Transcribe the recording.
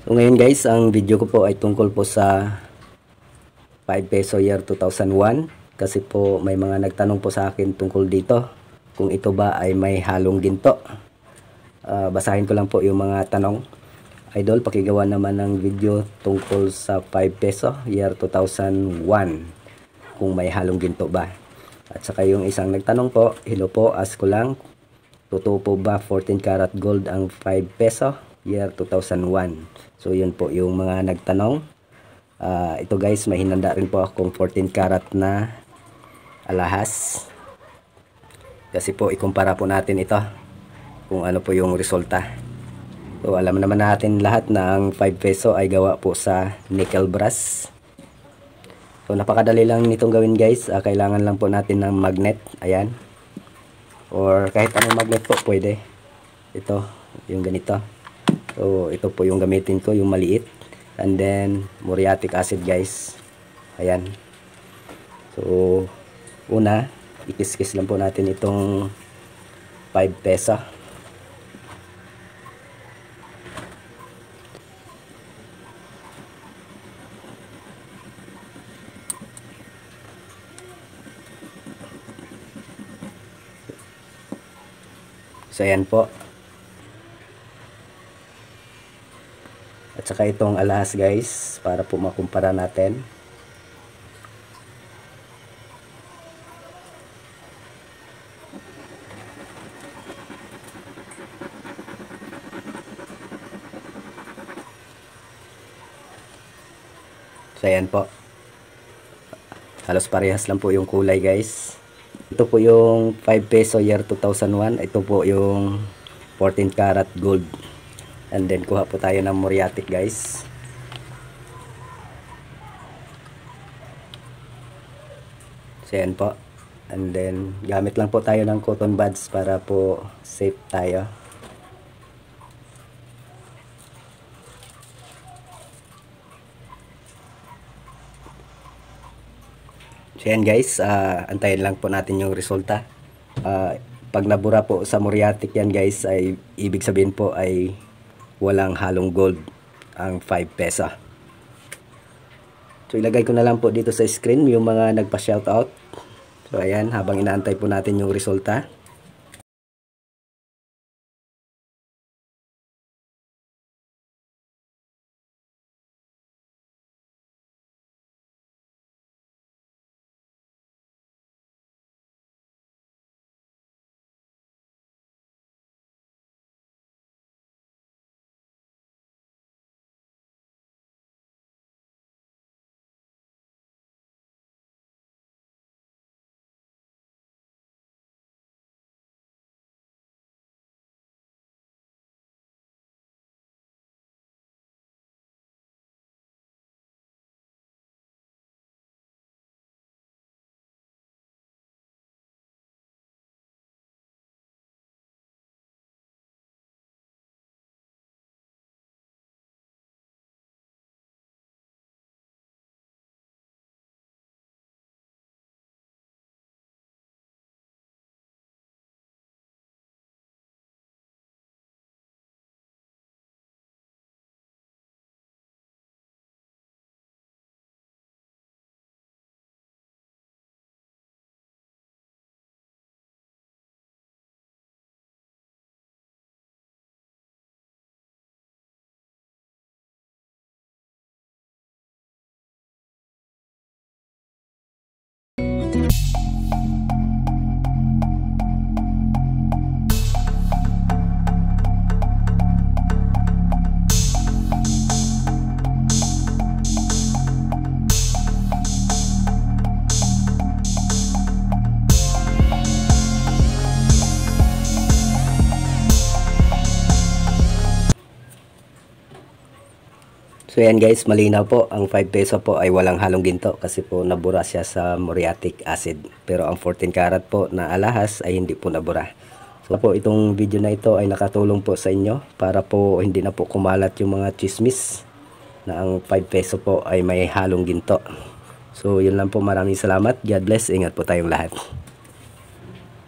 So ngayon guys, ang video ko po ay tungkol po sa 5 peso year 2001 kasi po may mga nagtanong po sa akin tungkol dito kung ito ba ay may halong ginto. Basahin ko lang po yung mga tanong. Idol, pakigawa naman ng video tungkol sa 5 peso year 2001 kung may halong ginto ba. At saka yung isang nagtanong po, hello po, ask ko lang, totoo po ba 14 karat gold ang 5 peso year 2001? So yun po yung mga nagtanong. Ito guys, may hinanda rin po akong 14 karat na alahas. Kasi po ikumpara po natin ito kung ano po yung resulta. So alam naman natin lahat na ang 5 peso ay gawa po sa nickel brass. So napakadali lang nitong gawin guys. Kailangan lang po natin ng magnet. Ayan. Or kahit anong magnet po pwede. Ito, yung ganito. So ito po yung gamitin ko, yung maliit. And then muriatic acid guys. Ayan. So una, ikis-kis lang po natin itong 5 peso. So ayan po. At saka itong alahas guys, para po makumpara natin. So ayan po. Halos parehas lang po yung kulay guys. Ito po yung 5 peso year 2001. Ito po yung 14 karat gold. And then kuha po tayo ng muriatic guys. So yan po. And then gamit lang po tayo ng cotton buds para po safe tayo. So yan guys, antayin lang po natin yung resulta. Pag nabura po sa muriatic yan guys, ay ibig sabihin po ay walang halong gold ang 5 peso. So ilagay ko na lang po dito sa screen yung mga nagpa-shoutout. So ayan, habang inaantay po natin yung resulta. So yan guys, malinaw po, ang 5 peso po ay walang halong ginto kasi po nabura siya sa muriatic acid. Pero ang 14 karat po na alahas ay hindi po nabura. So po itong video na ito ay nakatulong po sa inyo para po hindi na po kumalat yung mga chismis na ang 5 peso po ay may halong ginto. So yun lang po, maraming salamat. God bless, ingat po tayong lahat.